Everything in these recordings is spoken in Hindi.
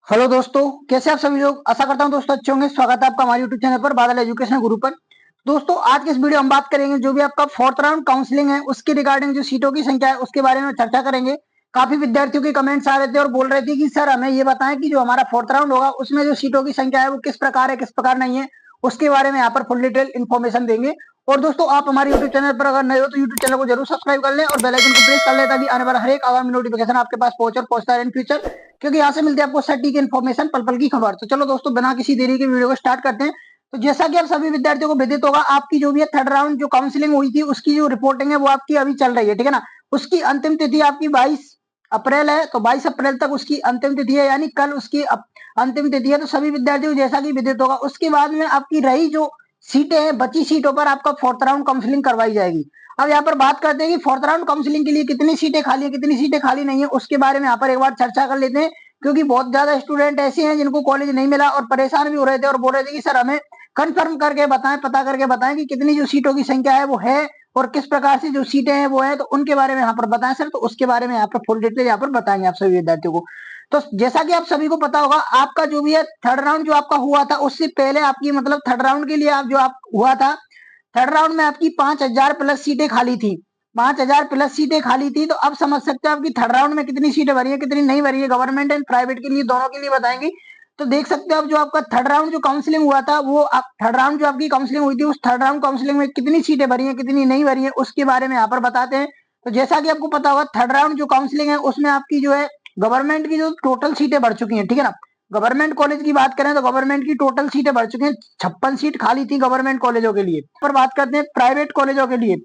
हेलो दोस्तों, कैसे आप सभी लोग। आशा करता हूं दोस्तों अच्छे होंगे। स्वागत है आपका हमारे यूट्यूब चैनल पर बादल एजुकेशन गुरु पर। दोस्तों आज के इस वीडियो हम बात करेंगे जो भी आपका फोर्थ राउंड काउंसलिंग है उसके रिगार्डिंग जो सीटों की संख्या है उसके बारे में चर्चा करेंगे। काफी विद्यार्थियों के कमेंट्स आ रहे थे और बोल रहे थे कि सर हमें ये बताएं कि जो हमारा फोर्थ राउंड होगा उसमें जो सीटों की संख्या है वो किस प्रकार है किस प्रकार नहीं है, उसके बारे में यहाँ पर फुल डिटेल इन्फॉर्मेशन देंगे। और दोस्तों आप हमारे यूट्यूब चैनल पर अगर नए हो तो यूट्यूब चैनल को जरूर सब्सक्राइब कर लें और बेल आइकन को प्रेस कर लें ताकि आने वाला हर एक आगामी नोटिफिकेशन आपके पास पहुंचता है इन फ्यूचर, क्योंकि यहाँ से मिलती है आपको सटीक इन्फॉर्मेशन पल पल की खबर। तो चलो दोस्तों बिना किसी देरी के वीडियो को स्टार्ट करते हैं। तो जैसा कि आप सभी विद्यार्थियों को विदित होगा, आपकी जो भी है थर्ड राउंड जो काउंसलिंग हुई थी उसकी जो रिपोर्टिंग है वो आपकी अभी चल रही है, ठीक है ना। उसकी अंतिम तिथि आपकी 22 अप्रैल है, तो 22 अप्रैल तक उसकी अंतिम तिथि है, यानी कल उसकी अंतिम तिथि है। तो सभी विद्यार्थियों को जैसा कि विदित होगा उसके बाद में आपकी रही जो सीटें हैं, बची सीटों पर आपका फोर्थ राउंड काउंसलिंग करवाई जाएगी। अब यहाँ पर बात करते हैं कि फोर्थ राउंड काउंसलिंग के लिए कितनी सीटें खाली है कितनी सीटें खाली नहीं है, उसके बारे में यहाँ पर एक बार चर्चा कर लेते हैं। क्योंकि बहुत ज्यादा स्टूडेंट ऐसे हैं जिनको कॉलेज नहीं मिला और परेशान भी हो रहे थे और बोल रहे थे कि सर हमें कंफर्म करके बताएं, पता करके बताएं कि कितनी जो सीटों की संख्या है वो है और किस प्रकार से जो सीटें हैं वो है, तो उनके बारे में यहाँ पर बताएं सर। तो उसके बारे में यहाँ पर फुल डिटेल यहाँ पर बताएंगे आप सभी विद्यार्थियों को। तो जैसा कि आप सभी को पता होगा, आपका जो भी है थर्ड राउंड जो आपका हुआ था उससे पहले आपकी मतलब थर्ड राउंड के लिए आप जो आप हुआ था, थर्ड राउंड में आपकी 5,000 प्लस सीटें खाली थी। 5,000 प्लस सीटें खाली थी, तो अब समझ सकते हो आपकी थर्ड राउंड में कितनी सीटें भरी है कितनी नहीं भरी है, गवर्नमेंट एंड प्राइवेट के लिए दोनों के लिए बताएंगे। तो देख सकते हो अब जो आपका थर्ड राउंड जो काउंसलिंग हुआ था वो थर्ड राउंड जो आपकी काउंसलिंग हुई थी उस थर्ड राउंड काउंसलिंग में कितनी सीटें भरी है कितनी नहीं भरी है उसके बारे में यहाँ पर बताते हैं। तो जैसा कि आपको पता होगा थर्ड राउंड जो काउंसलिंग है उसमें आपकी जो है गवर्नमेंट की जो टोटल सीटें बढ़ चुकी हैं, ठीक है ना। गवर्नमेंट कॉलेज की बात करें तो गवर्नमेंट की टोटल सीटें बढ़ चुकी हैं, 56 सीट खाली थी गवर्नमेंट कॉलेजों के लिए। पर बात करते हैं प्राइवेट कॉलेजों के लिए,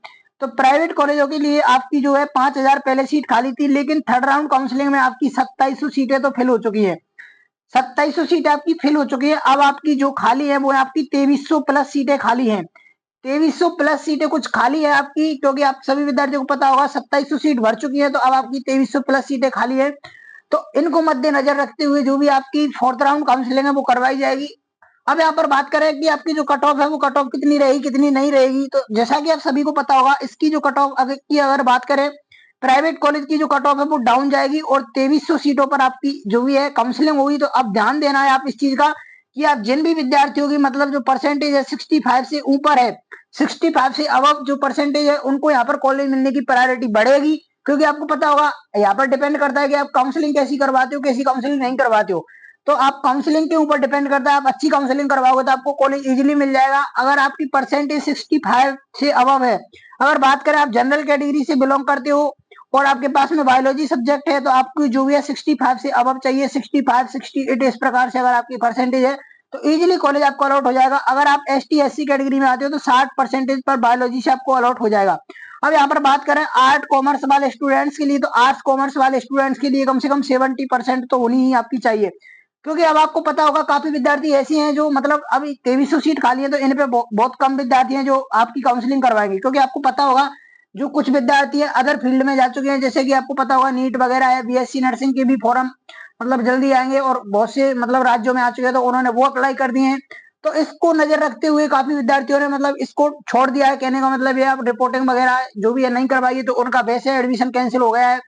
तो प्राइवेट कॉलेजों के लिए आपकी जो है 5,000 पहले सीट खाली थी, लेकिन थर्ड राउंड काउंसलिंग में आपकी 2700 सीटें तो फिल हो चुकी है। 2700 सीटें आपकी फिल हो चुकी है। अब आपकी जो खाली है वो है आपकी 2300 प्लस सीटें खाली हैं। 2300 प्लस सीटें कुछ खाली है आपकी, क्योंकि आप सभी विद्यार्थियों को पता होगा 2700 सीट भर चुकी है, तो अब आपकी 2300 प्लस सीटें खाली है। तो इनको मद्देनजर रखते हुए जो भी आपकी फोर्थ राउंड काउंसलिंग है वो करवाई जाएगी। अब यहाँ पर बात करें कि आपकी जो कट ऑफ है वो कट ऑफ कितनी रहेगी कितनी नहीं रहेगी, तो जैसा कि आप सभी को पता होगा इसकी जो कट ऑफ अगर बात करें प्राइवेट कॉलेज की जो कट ऑफ है वो डाउन जाएगी और 2300 सीटों पर आपकी जो भी है काउंसलिंग होगी। तो अब ध्यान देना है आप इस चीज का कि आप जिन भी विद्यार्थियों की मतलब जो परसेंटेज है 65 से ऊपर है, 65 से अबव जो परसेंटेज है उनको यहाँ पर कॉलेज मिलने की प्रायोरिटी बढ़ेगी। क्योंकि आपको पता होगा यहाँ पर डिपेंड करता है कि आप काउंसलिंग कैसी करवाते हो कैसी काउंसलिंग नहीं करवाते हो। तो आप काउंसलिंग के ऊपर डिपेंड करता है, आप अच्छी काउंसलिंग करवाओगे तो आपको कॉलेज इजीली मिल जाएगा अगर आपकी परसेंटेज 65 से अबव है। अगर बात करें आप जनरल कैटेगरी से बिलोंग करते हो और आपके पास में बायोलॉजी सब्जेक्ट है तो आपको जो भी है 65 से अबव चाहिए, 65 68 इस प्रकार से अगर आपकी परसेंटेज है तो इजीली कॉलेज आपको अलॉट हो जाएगा। अगर आप ST SC कैटेगरी में आते हो तो 60% पर बायोलॉजी से आपको अलॉट हो जाएगा। अब यहाँ पर बात करें आर्ट कॉमर्स वाले स्टूडेंट्स के लिए, तो आर्ट्स कॉमर्स वाले स्टूडेंट्स के लिए कम से कम 70% तो होनी ही आपकी चाहिए। क्योंकि अब आपको पता होगा काफी विद्यार्थी ऐसे हैं जो मतलब अभी 2300 सीट खाली है, तो इन पे बहुत कम विद्यार्थी हैं जो आपकी काउंसलिंग करवाएंगे। क्योंकि आपको पता होगा जो कुछ विद्यार्थी है अदर फील्ड में जा चुके हैं, जैसे कि आपको पता होगा नीट वगैरह है, BSc नर्सिंग के भी फॉर्म मतलब जल्दी आएंगे और बहुत से मतलब राज्यों में आ चुके हैं तो उन्होंने वो अप्लाई कर दिए हैं। तो इसको नजर रखते हुए काफी विद्यार्थियों ने मतलब इसको छोड़ दिया है। कहने का मतलब ये आप रिपोर्टिंग वगैरह जो भी है नहीं करवाइए, तो उनका वैसे एडमिशन कैंसिल हो गया है।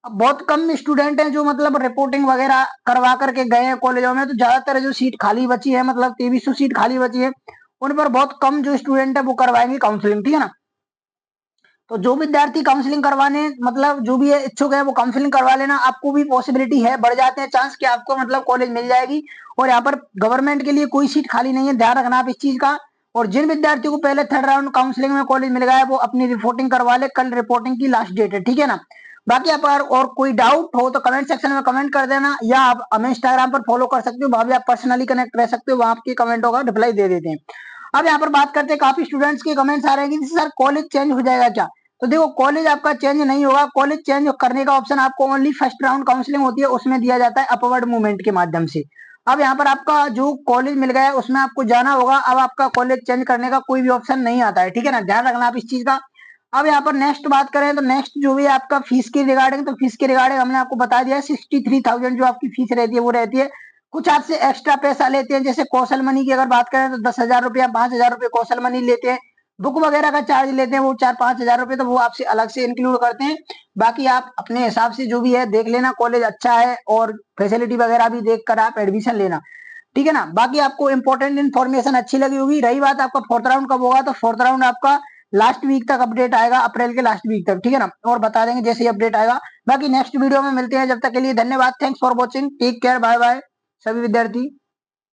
अब बहुत कम स्टूडेंट हैं जो मतलब रिपोर्टिंग वगैरह करवा करके गए हैं कॉलेजों में, तो ज्यादातर जो सीट खाली बची है मतलब 2300 सीट खाली बची है उन पर बहुत कम जो स्टूडेंट है वो करवाएंगे काउंसलिंग, ठीक है ना। तो जो विद्यार्थी काउंसलिंग करवाने मतलब जो भी है इच्छुक है वो काउंसलिंग करवा लेना, आपको भी पॉसिबिलिटी है, बढ़ जाते हैं चांस कि आपको मतलब कॉलेज मिल जाएगी। और यहाँ पर गवर्नमेंट के लिए कोई सीट खाली नहीं है, ध्यान रखना आप इस चीज का। और जिन विद्यार्थियों को पहले थर्ड राउंड काउंसलिंग में कॉलेज मिल गया है वो अपनी रिपोर्टिंग करवा ले, कल रिपोर्टिंग की लास्ट डेट है, ठीक है ना। बाकी आप अगर और कोई डाउट हो तो कमेंट सेक्शन में कमेंट कर देना, या आप हमें इंस्टाग्राम पर फॉलो कर सकते हो, वहां भी आप पर्सनली कनेक्ट रह सकते हो, वहां आपके कमेंटों का रिप्लाई दे देते हैं। अब यहाँ पर बात करते हैं, काफी स्टूडेंट्स के कमेंट्स आ रहे हैं कि सर कॉलेज चेंज हो जाएगा क्या। तो देखो कॉलेज आपका चेंज नहीं होगा, कॉलेज चेंज करने का ऑप्शन आपको ओनली फर्स्ट राउंड काउंसलिंग होती है उसमें दिया जाता है अपवर्ड मूवमेंट के माध्यम से। अब यहाँ पर आपका जो कॉलेज मिल गया है उसमें आपको जाना होगा, अब आपका कॉलेज चेंज करने का कोई भी ऑप्शन नहीं आता है, ठीक है ना, ध्यान रखना आप इस चीज का। अब यहाँ पर नेक्स्ट बात करें तो नेक्स्ट जो भी आपका फीस की रिगार्डिंग, तो फीस के रिगार्डिंग हमने आपको बता दिया है 63,000 जो आपकी फीस रहती है वो रहती है। कुछ आपसे एक्स्ट्रा पैसा लेते हैं, जैसे कौशल मनी की अगर बात करें तो 10,000 रुपया 5,000 रुपये कौशल मनी लेते हैं। बुक वगैरह का चार्ज लेते हैं वो 4-5 हजार रुपए, तो वो आपसे अलग से इंक्लूड करते हैं। बाकी आप अपने हिसाब से जो भी है देख लेना, कॉलेज अच्छा है और फैसिलिटी वगैरह भी देख कर आप एडमिशन लेना, ठीक है ना। बाकी आपको इंपॉर्टेंट इन्फॉर्मेशन अच्छी लगी होगी। रही बात आपका फोर्थ राउंड कब होगा, तो फोर्थ राउंड आपका लास्ट वीक तक अपडेट आएगा, अप्रैल के लास्ट वीक तक, ठीक है ना, और बता देंगे जैसे ही अपडेट आएगा। बाकी नेक्स्ट वीडियो में मिलते हैं, जब तक के लिए धन्यवाद, thanks for watching, take care, bye bye सभी विद्यार्थी।